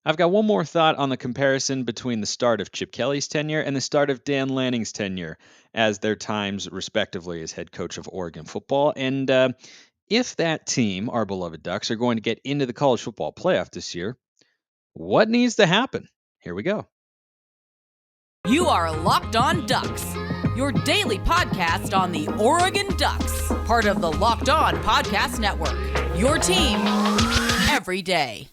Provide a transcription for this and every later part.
I've got one more thought on the comparison between the start of Chip Kelly's tenure and the start of Dan Lanning's tenure as their times, respectively, as head coach of Oregon football. And if that team, our beloved Ducks, are going to get into the college football playoff this year, what needs to happen? Here we go. You are Locked On Ducks, your daily podcast on the Oregon Ducks, part of the Locked On Podcast Network. Your team every day.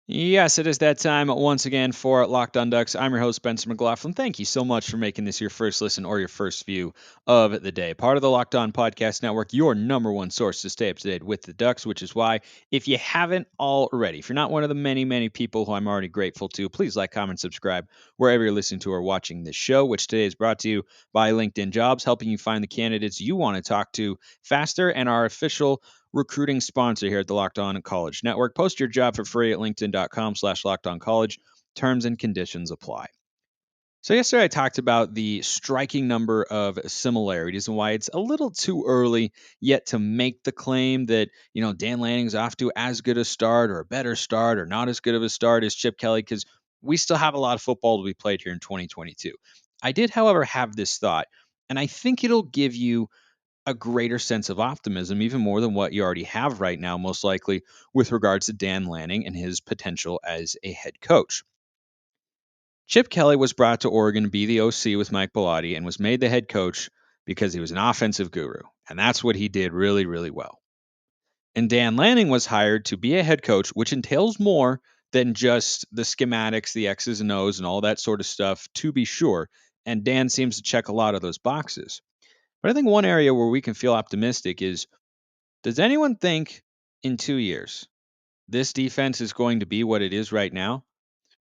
Yes, it is that time once again for Locked On Ducks. I'm your host, Spencer McLaughlin. Thank you so much for making this your first listen or your first view of the day. Part of the Locked On Podcast Network, your number one source to stay up to date with the Ducks, which is why, if you haven't already, if you're not one of the many, many people who I'm already grateful to, please like, comment, subscribe wherever you're listening to or watching this show, which today is brought to you by LinkedIn Jobs, helping you find the candidates you want to talk to faster, and our official recruiting sponsor here at the Locked On College Network. Post your job for free at linkedin.com/lockedoncollege. Terms and conditions apply. So yesterday I talked about the striking number of similarities and why it's a little too early yet to make the claim that, Dan Lanning's off to as good a start or a better start or not as good of a start as Chip Kelly, because we still have a lot of football to be played here in 2022. I did, however, have this thought, and I think it'll give you a greater sense of optimism, even more than what you already have right now, most likely, with regards to Dan Lanning and his potential as a head coach. Chip Kelly was brought to Oregon to be the OC with Mike Bellotti and was made the head coach because he was an offensive guru. And that's what he did really, really well. And Dan Lanning was hired to be a head coach, which entails more than just the schematics, the X's and O's, and all that sort of stuff, to be sure. And Dan seems to check a lot of those boxes. But I think one area where we can feel optimistic is, does anyone think in 2 years this defense is going to be what it is right now?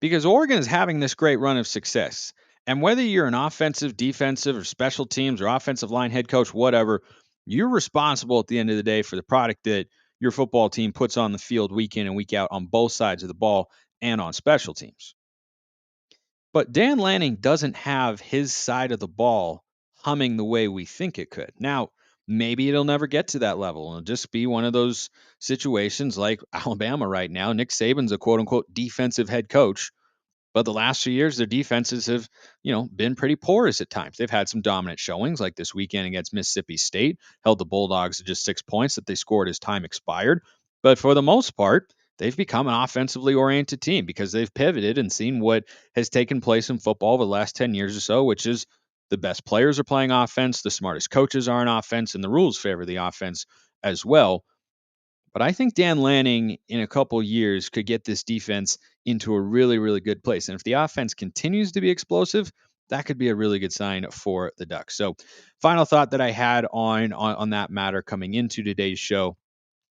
Because Oregon is having this great run of success. And whether you're an offensive, defensive, or special teams or offensive line head coach, whatever, you're responsible at the end of the day for the product that your football team puts on the field week in and week out on both sides of the ball and on special teams. But Dan Lanning doesn't have his side of the ball humming the way we think it could. Now, maybe it'll never get to that level. It'll just be one of those situations like Alabama right now. Nick Saban's a quote unquote defensive head coach, but the last few years, their defenses have, been pretty porous at times. They've had some dominant showings, like this weekend against Mississippi State, held the Bulldogs to just 6 points that they scored as time expired. But for the most part, they've become an offensively oriented team because they've pivoted and seen what has taken place in football over the last 10 years or so, which is the best players are playing offense, the smartest coaches are in offense, and the rules favor the offense as well. But I think Dan Lanning in a couple years could get this defense into a really, really good place. And if the offense continues to be explosive, that could be a really good sign for the Ducks. So, final thought that I had on that matter coming into today's show,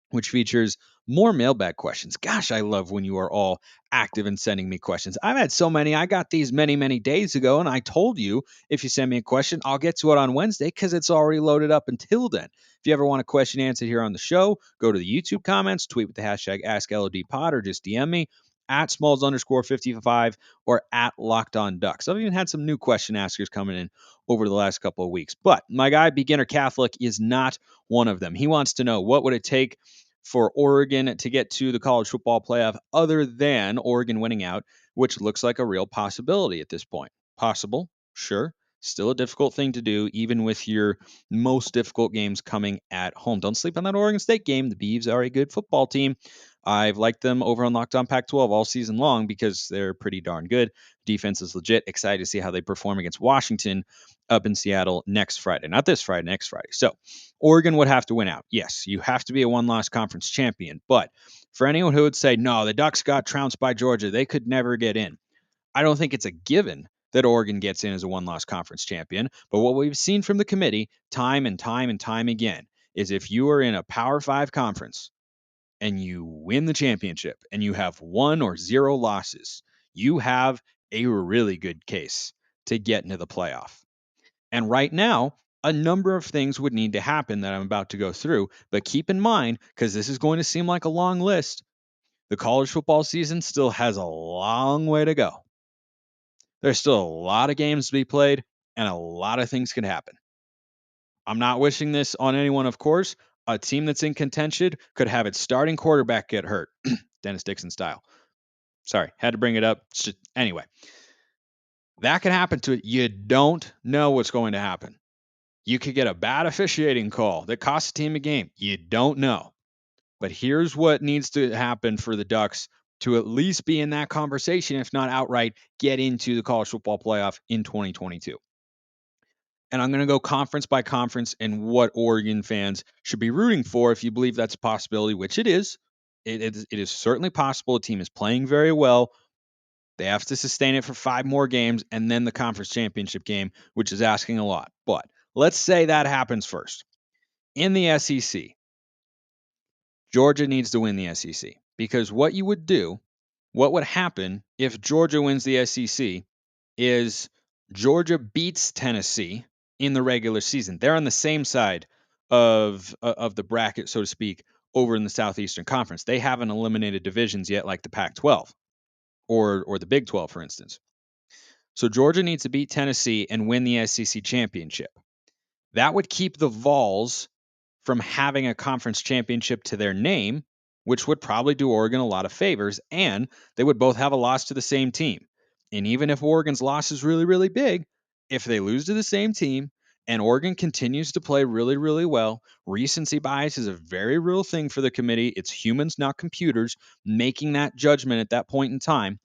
which features more mailbag questions. Gosh, I love when you are all active and sending me questions. I've had so many. I got these many, many days ago, and I told you if you send me a question, I'll get to it on Wednesday because it's already loaded up until then. If you ever want a question answered here on the show, go to the YouTube comments, tweet with the hashtag AskLODPod, or just DM me at Smalls_55 or at Locked On Ducks. I've even had some new question askers coming in over the last couple of weeks. But my guy, Beginner Catholic, is not one of them. He wants to know, what would it take for Oregon to get to the college football playoff other than Oregon winning out, which looks like a real possibility at this point? Possible, sure. Still a difficult thing to do, even with your most difficult games coming at home. Don't sleep on that Oregon State game. The Beavs are a good football team. I've liked them over on Locked On Pac-12 all season long because they're pretty darn good. Defense is legit. Excited to see how they perform against Washington up in Seattle next Friday. Not this Friday, next Friday. So Oregon would have to win out. Yes, you have to be a one-loss conference champion. But for anyone who would say, no, the Ducks got trounced by Georgia, they could never get in, I don't think it's a given that Oregon gets in as a one-loss conference champion. But what we've seen from the committee time and time and time again is, if you are in a Power 5 conference and you win the championship and you have 1 or 0 losses, you have a really good case to get into the playoff. And right now, a number of things would need to happen that I'm about to go through. But keep in mind, because this is going to seem like a long list, the college football season still has a long way to go. There's still a lot of games to be played, and a lot of things can happen. I'm not wishing this on anyone, of course. A team that's in contention could have its starting quarterback get hurt, Dennis Dixon style. Sorry, had to bring it up. Anyway, that could happen to it. You don't know what's going to happen. You could get a bad officiating call that costs a team a game. You don't know. But here's what needs to happen for the Ducks to at least be in that conversation, if not outright get into the college football playoff in 2022. And I'm going to go conference by conference and what Oregon fans should be rooting for if you believe that's a possibility, which it is. It is certainly possible. A team is playing very well. They have to sustain it for 5 more games and then the conference championship game, which is asking a lot. But let's say that happens first. In the SEC, Georgia needs to win the SEC because what would happen if Georgia wins the SEC is Georgia beats Tennessee in the regular season. They're on the same side of the bracket, so to speak, over in the Southeastern Conference. They haven't eliminated divisions yet, like the Pac-12 or the Big 12, for instance. So Georgia needs to beat Tennessee and win the SEC championship. That would keep the Vols from having a conference championship to their name, which would probably do Oregon a lot of favors, and they would both have a loss to the same team. And even if Oregon's loss is really, really big, if they lose to the same team and Oregon continues to play really, really well, recency bias is a very real thing for the committee. It's humans, not computers, making that judgment at that point in time.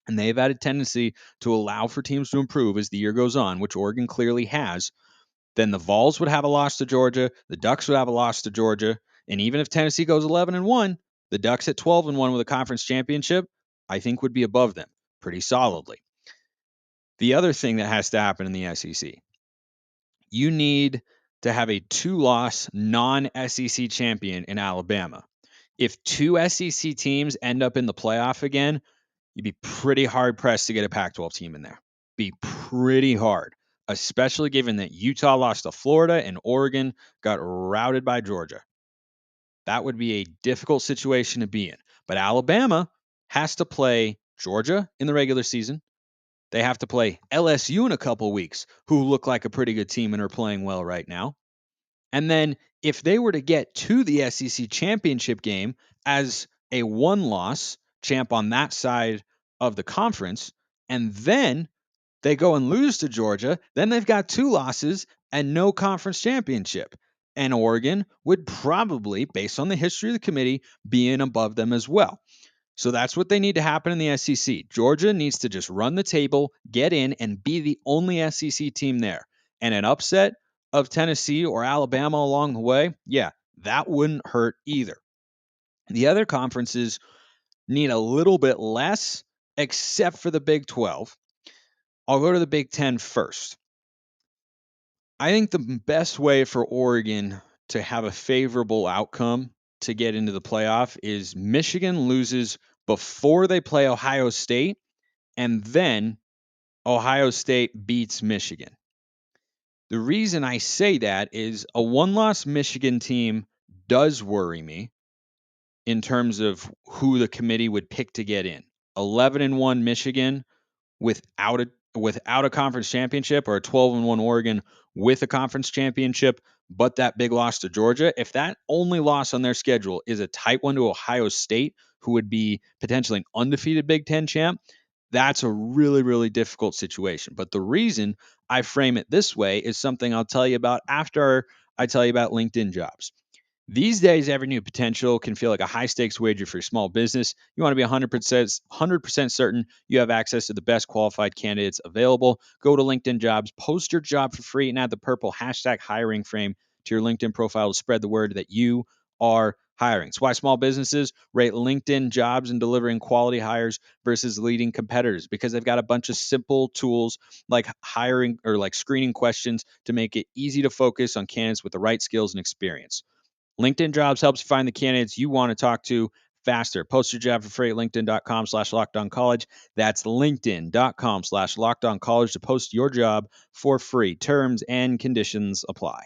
And they've had a tendency to allow for teams to improve as the year goes on, which Oregon clearly has. Then the Vols would have a loss to Georgia, the Ducks would have a loss to Georgia, and even if Tennessee goes 11-1, the Ducks at 12-1 with a conference championship, I think would be above them pretty solidly. The other thing that has to happen in the SEC, you need to have a 2-loss non-SEC champion in Alabama. If 2 SEC teams end up in the playoff again, you'd be pretty hard pressed to get a Pac-12 team in there. Be pretty hard, especially given that Utah lost to Florida and Oregon got routed by Georgia. That would be a difficult situation to be in. But Alabama has to play Georgia in the regular season. They have to play LSU in a couple weeks, who look like a pretty good team and are playing well right now. And then if they were to get to the SEC championship game as a 1-loss champ on that side of the conference, and then they go and lose to Georgia, then they've got 2 losses and no conference championship. And Oregon would probably, based on the history of the committee, be in above them as well. So that's what they need to happen in the SEC. Georgia needs to just run the table, get in, and be the only SEC team there. And an upset of Tennessee or Alabama along the way, yeah, that wouldn't hurt either. The other conferences need a little bit less, except for the Big 12. I'll go to the Big 10 first. I think the best way for Oregon to have a favorable outcome to get into the playoff is Michigan loses before they play Ohio State, and then Ohio State beats Michigan. The reason I say that is a 1-loss Michigan team does worry me in terms of who the committee would pick to get in. 11-1 Michigan without a conference championship, or a 12-1 Oregon with a conference championship, but that big loss to Georgia. If that only loss on their schedule is a tight one to Ohio State, who would be potentially an undefeated Big Ten champ, that's a really, really difficult situation. But the reason I frame it this way is something I'll tell you about after I tell you about LinkedIn jobs. These days, every new potential can feel like a high stakes wager for your small business. You want to be 100% certain you have access to the best qualified candidates available. Go to LinkedIn Jobs, post your job for free, and add the purple hashtag hiring frame to your LinkedIn profile to spread the word that you are hiring. It's why small businesses rate LinkedIn Jobs in delivering quality hires versus leading competitors, because they've got a bunch of simple tools like hiring or like screening questions to make it easy to focus on candidates with the right skills and experience. LinkedIn Jobs helps you find the candidates you want to talk to faster. Post your job for free at linkedin.com/lockedoncollege. That's linkedin.com/lockedoncollege to post your job for free. Terms and conditions apply.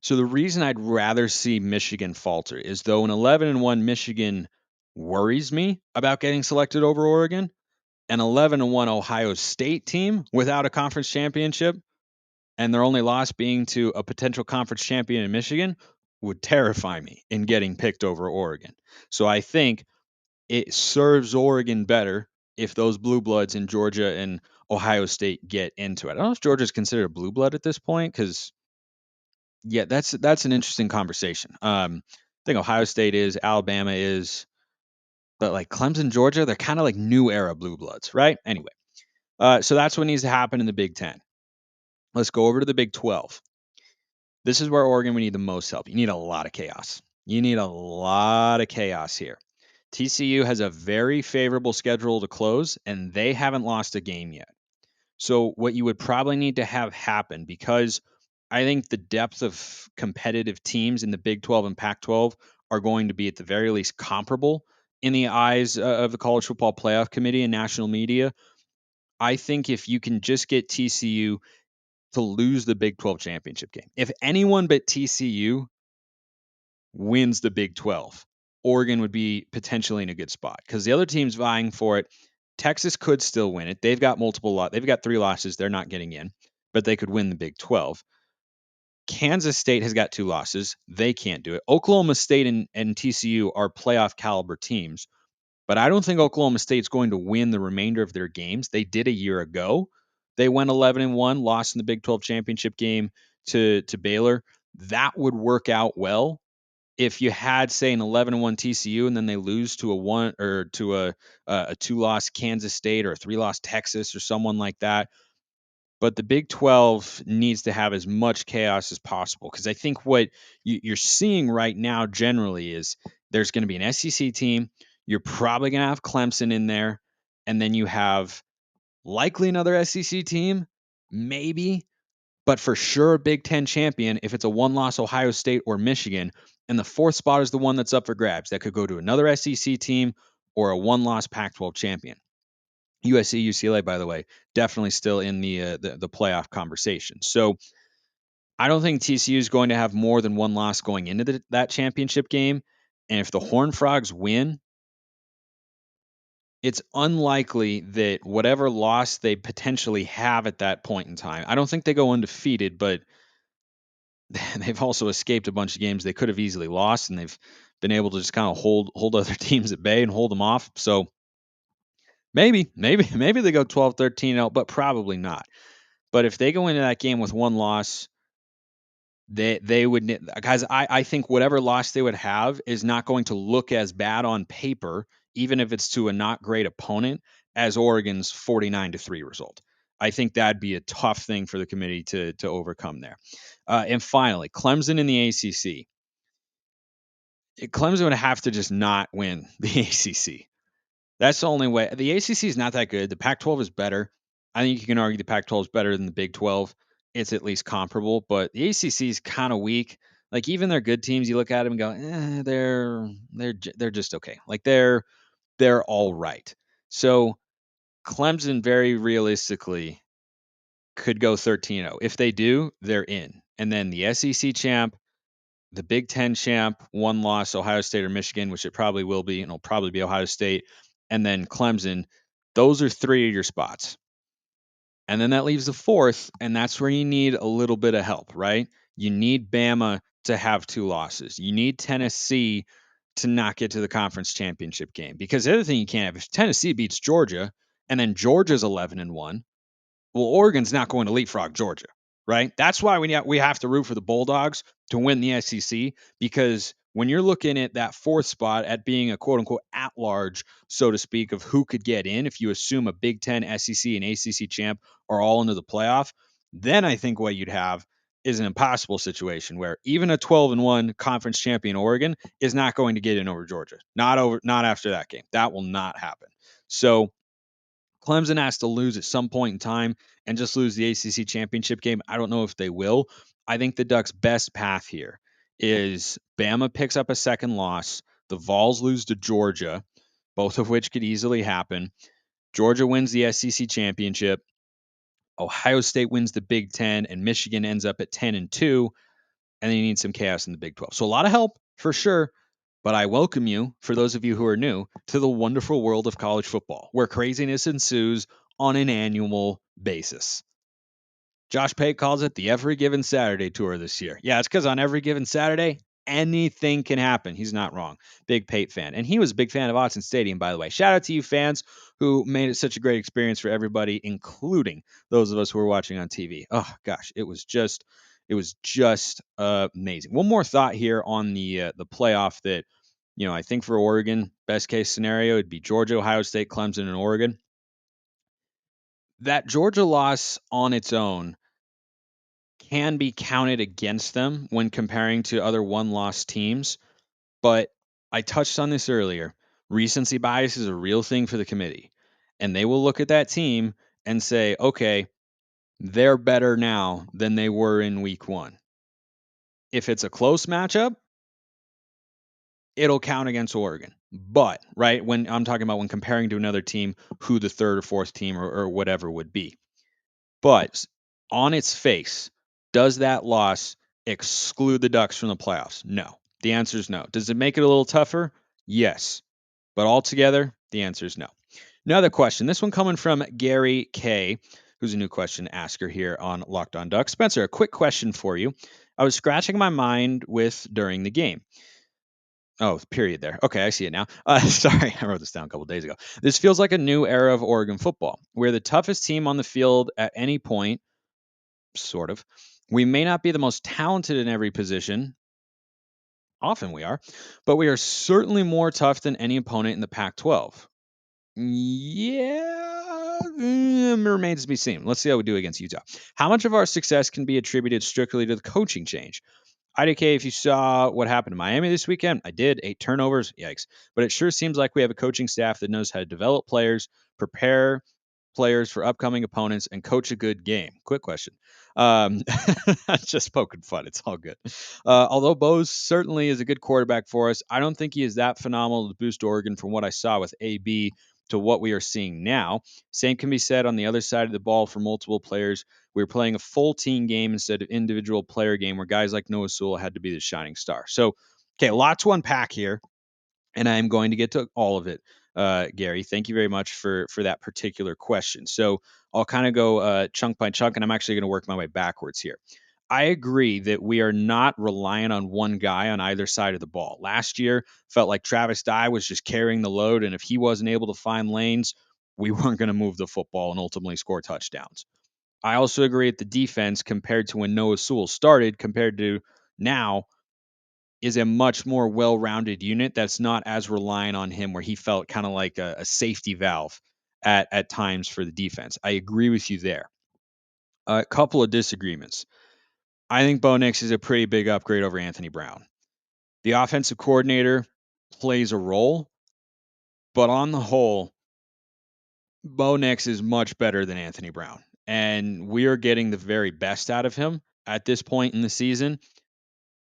So the reason I'd rather see Michigan falter is, though an 11-1 Michigan worries me about getting selected over Oregon, an 11-1 Ohio State team without a conference championship and their only loss being to a potential conference champion in Michigan would terrify me in getting picked over Oregon. So I think it serves Oregon better if those blue bloods in Georgia and Ohio State get into it. I don't know if Georgia's considered a blue blood at this point because yeah, that's an interesting conversation. I think Ohio State is, Alabama is, but like Clemson, Georgia, they're kind of like new era blue bloods, right? Anyway, so that's what needs to happen in the Big Ten. Let's go over to the Big 12. This is where Oregon we need the most help. You need a lot of chaos. You need a lot of chaos here. TCU has a very favorable schedule to close, and they haven't lost a game yet. So, what you would probably need to have happen, because I think the depth of competitive teams in the Big 12 and Pac 12 are going to be at the very least comparable in the eyes of the College Football Playoff Committee and national media. I think if you can just get TCU to lose the Big 12 championship game, if anyone but TCU wins the Big 12, Oregon would be potentially in a good spot because the other teams vying for it. Texas could still win it. They've got they've got 3 losses. They're not getting in, but they could win the Big 12. Kansas State has got 2 losses. They can't do it. Oklahoma State and TCU are playoff caliber teams, but I don't think Oklahoma State's going to win the remainder of their games. They did a year ago. They went 11-1, lost in the Big 12 championship game to Baylor. That would work out well if you had, say, an 11-1 TCU and then they lose to a 1 or to a 2-loss Kansas State or a 3-loss Texas or someone like that. But the Big 12 needs to have as much chaos as possible because I think what you're seeing right now generally is there's going to be an SEC team. You're probably going to have Clemson in there, and then you have likely another SEC team, maybe, but for sure a Big Ten champion if it's a 1-loss Ohio State or Michigan. And the fourth spot is the one that's up for grabs. That could go to another SEC team or a 1-loss Pac 12 champion. USC, UCLA, by the way, definitely still in the playoff conversation. So I don't think TCU is going to have more than 1 loss going into that championship game. And if the Horned Frogs win, it's unlikely that whatever loss they potentially have at that point in time, I don't think they go undefeated, but they've also escaped a bunch of games they could have easily lost, and they've been able to just kind of hold other teams at bay and hold them off. So maybe they go 12-13-0, but probably not. But if they go into that game with 1 loss, they would, guys. I think whatever loss they would have is not going to look as bad on paper, even if it's to a not great opponent, as Oregon's 49-3 result. I think that'd be a tough thing for the committee to overcome there. And finally, Clemson in the ACC. Clemson would have to just not win the ACC. That's the only way. The ACC is not that good. The Pac-12 is better. I think you can argue the Pac-12 is better than the Big 12. It's at least comparable, but the ACC is kind of weak. Like even their good teams, you look at them and go, they're just okay. Like they're all right. So Clemson very realistically could go 13-0. If they do, they're in. And then the SEC champ, the Big Ten champ, 1 loss, Ohio State or Michigan, which it probably will be, and it'll probably be Ohio State, and then Clemson. Those are 3 of your spots. And then that leaves the fourth, and that's where you need a little bit of help, right? You need Bama to have 2 losses. You need Tennessee to not get to the conference championship game. Because the other thing you can't have, if Tennessee beats Georgia and then Georgia's 11-1, well, Oregon's not going to leapfrog Georgia, right? That's why we have to root for the Bulldogs to win the SEC, because when you're looking at that fourth spot at being a quote unquote at large, so to speak, of who could get in, if you assume a Big Ten, SEC, and ACC champ are all into the playoff, then I think what you'd have is an impossible situation where even a 12-1 conference champion Oregon is not going to get in over Georgia. Not after that game. That will not happen. So Clemson has to lose at some point in time and just lose the ACC championship game. I don't know if they will. I think the Ducks' best path here is Bama picks up a second loss. The Vols lose to Georgia, both of which could easily happen. Georgia wins the SEC championship. Ohio State wins the Big Ten, and Michigan ends up at 10-2. And then you need some chaos in the Big 12. So a lot of help for sure. But I welcome you, for those of you who are new, to the wonderful world of college football, where craziness ensues on an annual basis. Josh Pate calls it the Every Given Saturday tour this year. Yeah, it's because on every given Saturday, anything can happen. He's not wrong. Big Pate fan. And he was a big fan of Autzen Stadium, by the way. Shout out to you fans who made it such a great experience for everybody, including those of us who were watching on TV. Oh gosh, it was just amazing. One more thought here on the playoff that I think for Oregon, best case scenario would be Georgia, Ohio State, Clemson, and Oregon. That Georgia loss on its own can be counted against them when comparing to other one-loss teams, but I touched on this earlier. Recency bias is a real thing for the committee, and they will look at that team and say, okay, they're better now than they were in week 1. If it's a close matchup, it'll count against Oregon. But, right, when I'm talking about when comparing to another team, who the third or fourth team or whatever would be. But on its face, does that loss exclude the Ducks from the playoffs? No. The answer is no. Does it make it a little tougher? Yes. But altogether, the answer is no. Another question. This one coming from Gary K., who's a new question asker here on Locked On Ducks. Spencer, a quick question for you. I was scratching my mind with during the game. Oh, period there. Okay, I see it now. Sorry, I wrote this down a couple days ago. This feels like a new era of Oregon football, where the toughest team on the field at any point, sort of. We may not be the most talented in every position. Often we are, but we are certainly more tough than any opponent in the Pac 12. Yeah, remains to be seen. Let's see how we do against Utah. How much of our success can be attributed strictly to the coaching change? IDK, if you saw what happened in Miami this weekend, I did. 8 turnovers. Yikes. But it sure seems like we have a coaching staff that knows how to develop players, prepare players for upcoming opponents, and coach a good game. Quick question. Um, just poking fun. It's all good. Although Bose certainly is a good quarterback for us, I don't think he is that phenomenal to boost Oregon from what I saw with AB to what we are seeing now. Same can be said on the other side of the ball for multiple players. We were playing a full team game instead of individual player game where guys like Noah Sewell had to be the shining star. So, okay, a lot to unpack here, and I am going to get to all of it. Gary, thank you very much for that particular question. So I'll kind of go chunk by chunk, and I'm actually going to work my way backwards here. I agree that we are not reliant on one guy on either side of the ball. Last year felt like Travis Dye was just carrying the load, and if he wasn't able to find lanes, we weren't going to move the football and ultimately score touchdowns. I also agree that the defense, compared to when Noah Sewell started, compared to now, is a much more well-rounded unit that's not as reliant on him, where he felt kind of like a safety valve at times for the defense. I agree with you there. A couple of disagreements. I think Bo Nix is a pretty big upgrade over Anthony Brown. The offensive coordinator plays a role, but on the whole, Bo Nix is much better than Anthony Brown. And we are getting the very best out of him at this point in the season.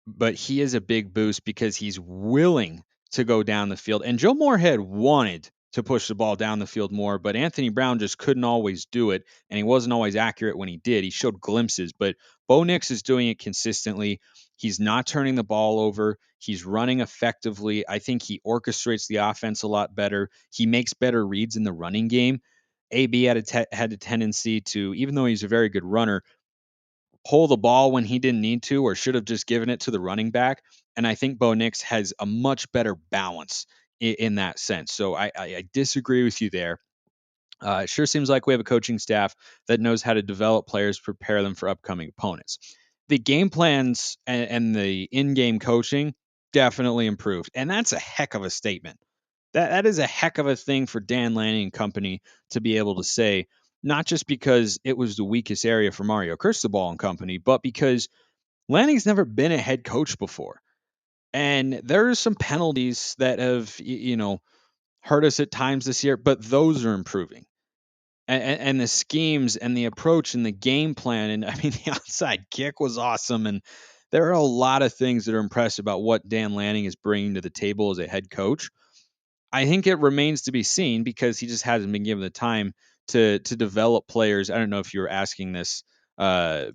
But he is a big boost because he's willing to go down the field. And Joe Moorhead wanted to push the ball down the field more, but Anthony Brown just couldn't always do it, and he wasn't always accurate when he did. He showed glimpses, but Bo Nix is doing it consistently. He's not turning the ball over. He's running effectively. I think he orchestrates the offense a lot better. He makes better reads in the running game. AB had a tendency to, even though he's a very good runner, pull the ball when he didn't need to or should have just given it to the running back. And I think Bo Nix has a much better balance in that sense. So I disagree with you there. It sure seems like we have a coaching staff that knows how to develop players, prepare them for upcoming opponents. The game plans and the in-game coaching definitely improved, and that's a heck of a statement. That is a heck of a thing for Dan Lanning and company to be able to say, not just because it was the weakest area for Mario Cristobal and company, but because Lanning's never been a head coach before. And there are some penalties that have, hurt us at times this year, but those are improving. And the schemes and the approach and the game plan. And I mean, the outside kick was awesome. And there are a lot of things that are impressive about what Dan Lanning is bringing to the table as a head coach. I think it remains to be seen because he just hasn't been given the time to develop players. I don't know if you were asking this, kind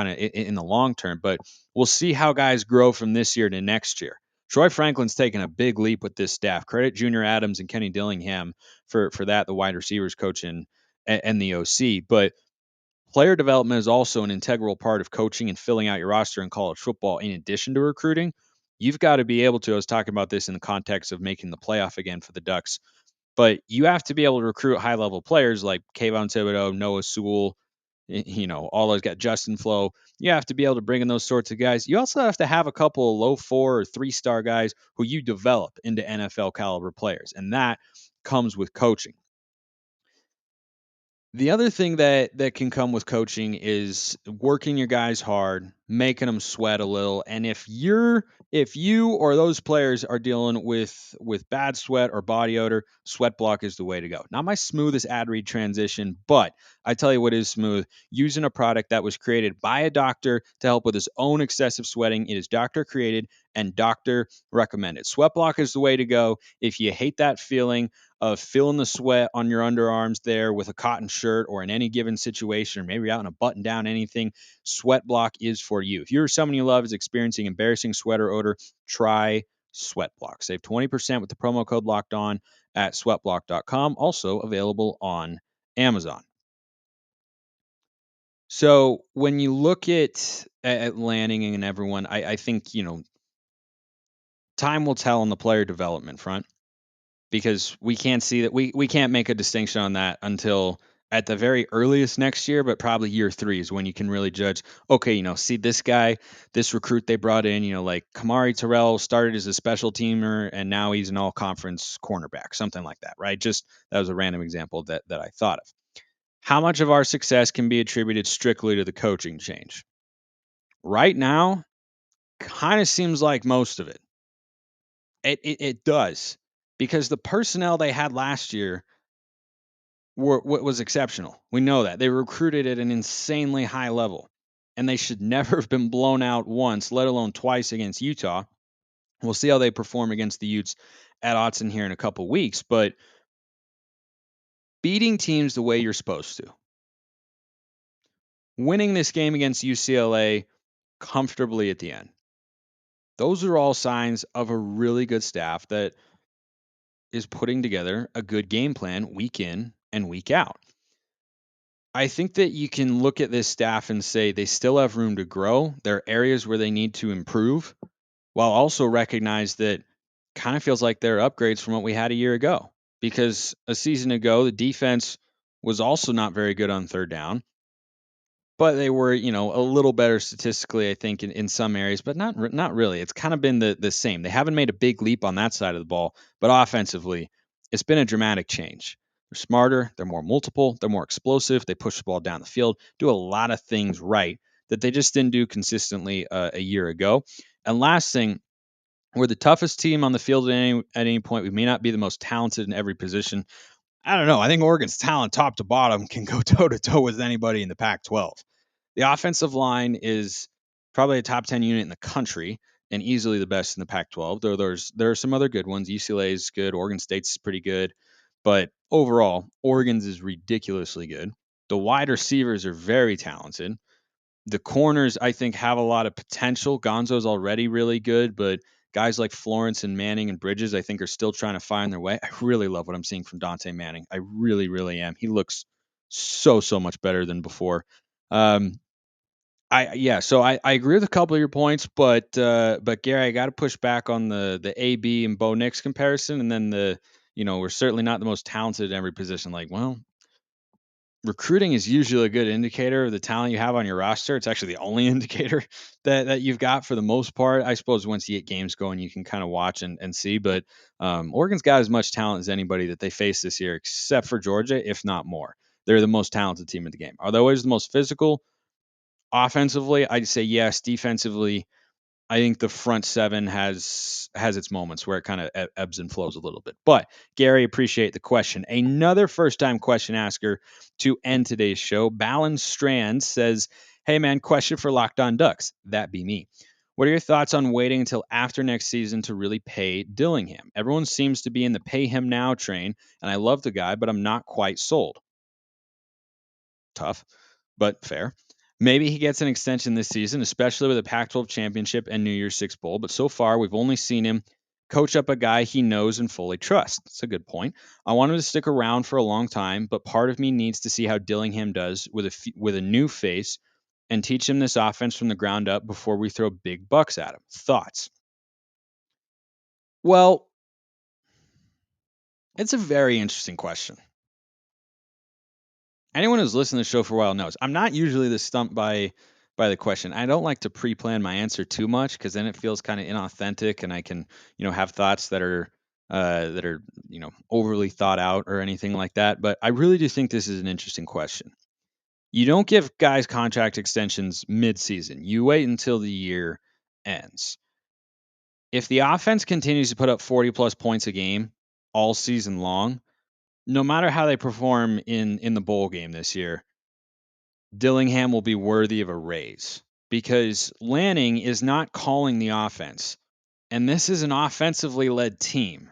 of in the long term, but we'll see how guys grow from this year to next year. Troy Franklin's taken a big leap with this staff. Credit Junior Adams and Kenny Dillingham for that, the wide receivers coach and the OC. But Player development is also an integral part of coaching and filling out your roster in college football in addition to recruiting. You've got to be able to, I was talking about this in the context of making the playoff again for the Ducks, but you have to be able to recruit high level players like Kayvon Thibodeau, Noah Sewell, all those got Justin Flo. You have to be able to bring in those sorts of guys. You also have to have a couple of low 4 or 3 star guys who you develop into NFL caliber players. And that comes with coaching. The other thing that can come with coaching is working your guys hard, making them sweat a little. And if you or those players are dealing with bad sweat or body odor, sweat block is the way to go. Not my smoothest ad read transition, but I tell you what is smooth, using a product that was created by a doctor to help with his own excessive sweating. It is doctor created and doctor recommended. Sweat block is the way to go. If you hate that feeling of feeling the sweat on your underarms there with a cotton shirt or in any given situation, or maybe out in a button down, anything, sweat block is for you. If you're someone you love is experiencing embarrassing sweat or odor, try sweat block. Save 20% with the promo code locked on at sweatblock.com. Also available on Amazon. So when you look at Lanning and everyone, I think, time will tell on the player development front, because we can't see that we can't make a distinction on that until at the very earliest next year, but probably year 3 is when you can really judge. Okay, see this guy, this recruit they brought in, like Kamari Terrell started as a special teamer and now he's an all conference cornerback, something like that, right? Just that was a random example that I thought of. How much of our success can be attributed strictly to the coaching change? Right now, kind of seems like most of it. It does, because the personnel they had last year was exceptional. We know that. They recruited at an insanely high level, and they should never have been blown out once, let alone twice against Utah. We'll see how they perform against the Utes at Autzen here in a couple weeks, but beating teams the way you're supposed to, winning this game against UCLA comfortably at the end, those are all signs of a really good staff that is putting together a good game plan week in and week out. I think that you can look at this staff and say they still have room to grow. There are areas where they need to improve, while also recognize that kind of feels like they're upgrades from what we had a year ago. Because a season ago, the defense was also not very good on third down, but they were, a little better statistically, I think, in some areas, but not really. It's kind of been the same. They haven't made a big leap on that side of the ball, but offensively, it's been a dramatic change. They're smarter, they're more multiple, they're more explosive, they push the ball down the field, do a lot of things right that they just didn't do consistently a year ago. And last thing, we're the toughest team on the field at any point. We may not be the most talented in every position. I don't know. I think Oregon's talent, top to bottom, can go toe to toe with anybody in the Pac-12. The offensive line is probably a top 10 unit in the country and easily the best in the Pac-12. Though there are some other good ones. UCLA is good. Oregon State's pretty good. But overall, Oregon's is ridiculously good. The wide receivers are very talented. The corners, I think, have a lot of potential. Gonzo's already really good, but guys like Florence and Manning and Bridges, I think, are still trying to find their way. I really love what I'm seeing from Dante Manning. I really, really am. He looks so much better than before. Um, so I agree with a couple of your points, but Gary, I got to push back on the AB and Bo Nix comparison, and then we're certainly not the most talented in every position. Like, well, recruiting is usually a good indicator of the talent you have on your roster. It's actually the only indicator that you've got for the most part. I suppose once you get games going, you can kind of watch and see. But Oregon's got as much talent as anybody that they face this year, except for Georgia, if not more. They're the most talented team in the game. Are they always the most physical? Offensively, I'd say yes. Defensively, I think the front seven has its moments where it kind of ebbs and flows a little bit. But Gary, appreciate the question. Another first time question asker to end today's show. Balin Strand says, "Hey man, question for Locked On Ducks. That be me. What are your thoughts on waiting until after next season to really pay Dillingham? Everyone seems to be in the pay him now train, and I love the guy, but I'm not quite sold." Tough, but fair. Maybe he gets an extension this season, especially with a Pac 12 championship and New Year's Six Bowl. But so far, we've only seen him coach up a guy he knows and fully trusts. That's a good point. I want him to stick around for a long time, but part of me needs to see how Dillingham does with a new face and teach him this offense from the ground up before we throw big bucks at him. Thoughts? Well, it's a very interesting question. Anyone who's listened to the show for a while knows I'm not usually this stumped by the question. I don't like to pre-plan my answer too much because then it feels kind of inauthentic, and I can have thoughts that are overly thought out or anything like that. But I really do think this is an interesting question. You don't give guys contract extensions mid-season. You wait until the year ends. If the offense continues to put up 40 plus points a game all season long, no matter how they perform in the bowl game this year, Dillingham will be worthy of a raise because Lanning is not calling the offense. And this is an offensively led team.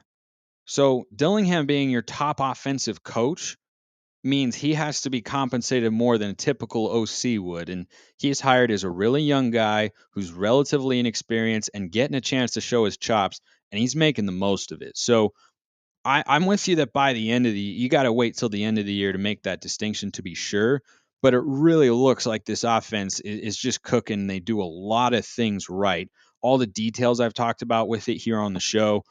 So Dillingham being your top offensive coach means he has to be compensated more than a typical OC would. And he's hired as a really young guy who's relatively inexperienced and getting a chance to show his chops, and he's making the most of it. So I'm with you that by the end of the you got to wait till the end of the year to make that distinction to be sure. But it really looks like this offense is just cooking. They do a lot of things right. All the details I've talked about with it here on the show,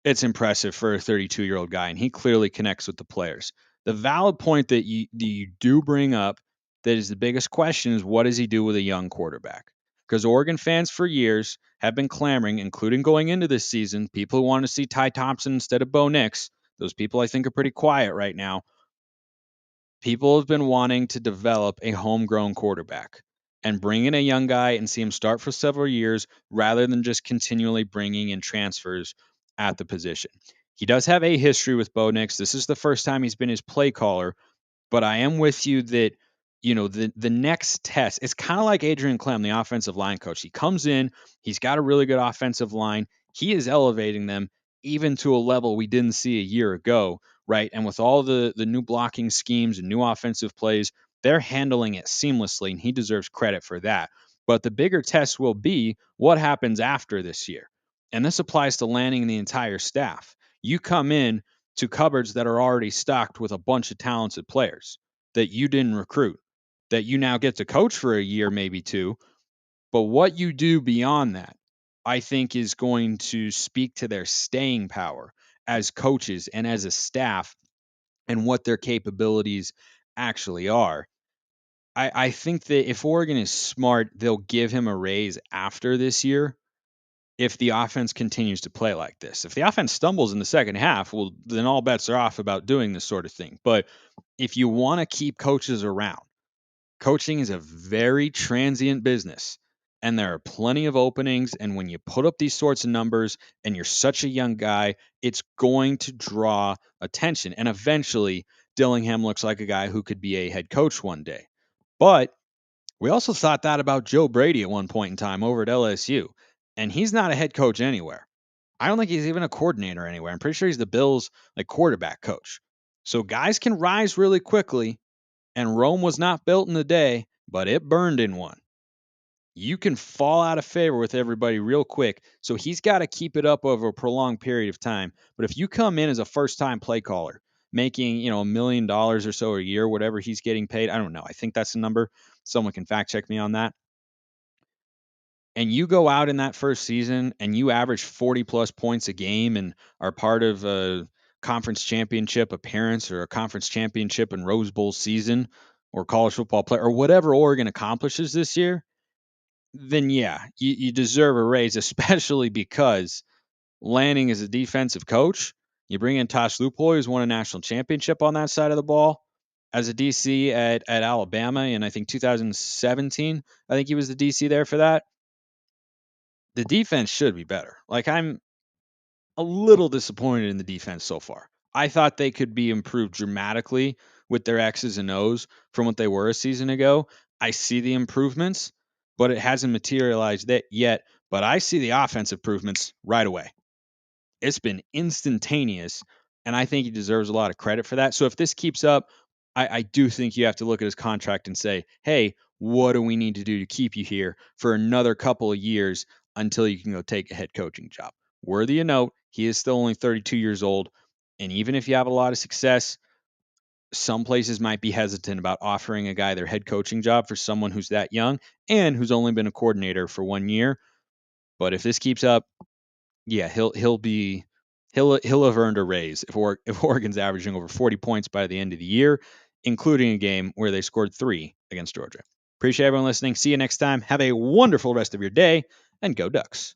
it's impressive for a 32-year-old guy, and he clearly connects with the players. The valid point that you do bring up that is the biggest question is what does he do with a young quarterback? Because Oregon fans for years have been clamoring, including going into this season, people who want to see Ty Thompson instead of Bo Nix. Those people I think are pretty quiet right now. People have been wanting to develop a homegrown quarterback and bring in a young guy and see him start for several years rather than just continually bringing in transfers at the position. He does have a history with Bo Nix. This is the first time he's been his play caller, but I am with you that the next test. It's kind of like Adrian Clem, the offensive line coach. He comes in, he's got a really good offensive line. He is elevating them even to a level we didn't see a year ago, right? And with all the new blocking schemes and new offensive plays, they're handling it seamlessly, and he deserves credit for that. But the bigger test will be what happens after this year. And this applies to Lanning and the entire staff. You come in to cupboards that are already stocked with a bunch of talented players that you didn't recruit, that you now get to coach for a year, maybe two. But what you do beyond that, I think, is going to speak to their staying power as coaches and as a staff and what their capabilities actually are. I think that if Oregon is smart, they'll give him a raise after this year if the offense continues to play like this. If the offense stumbles in the second half, well, then all bets are off about doing this sort of thing. But if you want to keep coaches around, coaching is a very transient business, and there are plenty of openings. And when you put up these sorts of numbers and you're such a young guy, it's going to draw attention. And eventually, Dillingham looks like a guy who could be a head coach one day. But we also thought that about Joe Brady at one point in time over at LSU, and he's not a head coach anywhere. I don't think he's even a coordinator anywhere. I'm pretty sure he's the Bills' quarterback coach. So guys can rise really quickly, and Rome was not built in a day, but it burned in one. You can fall out of favor with everybody real quick. So he's got to keep it up over a prolonged period of time. But if you come in as a first-time play caller, making $1 million or so a year, whatever he's getting paid, I don't know. I think that's the number. Someone can fact check me on that. And you go out in that first season and you average 40 plus points a game and are part of a conference championship appearance or a conference championship and Rose Bowl season or college football player or whatever Oregon accomplishes this year, then yeah, you deserve a raise, especially because Lanning is a defensive coach. You bring in Tosh Lupoi, who's won a national championship on that side of the ball as a DC at Alabama in, I think, 2017. I think he was the DC there for that. The defense should be better. I'm a little disappointed in the defense so far. I thought they could be improved dramatically with their X's and O's from what they were a season ago. I see the improvements, but it hasn't materialized that yet. But I see the offensive improvements right away. It's been instantaneous, and I think he deserves a lot of credit for that. So if this keeps up, I do think you have to look at his contract and say, hey, what do we need to do to keep you here for another couple of years until you can go take a head coaching job? Worthy of note, he is still only 32 years old. And even if you have a lot of success, some places might be hesitant about offering a guy their head coaching job for someone who's that young and who's only been a coordinator for 1 year. But if this keeps up, yeah, he'll have earned a raise if Oregon's averaging over 40 points by the end of the year, including a game where they scored 3 against Georgia. Appreciate everyone listening. See you next time. Have a wonderful rest of your day, and go Ducks.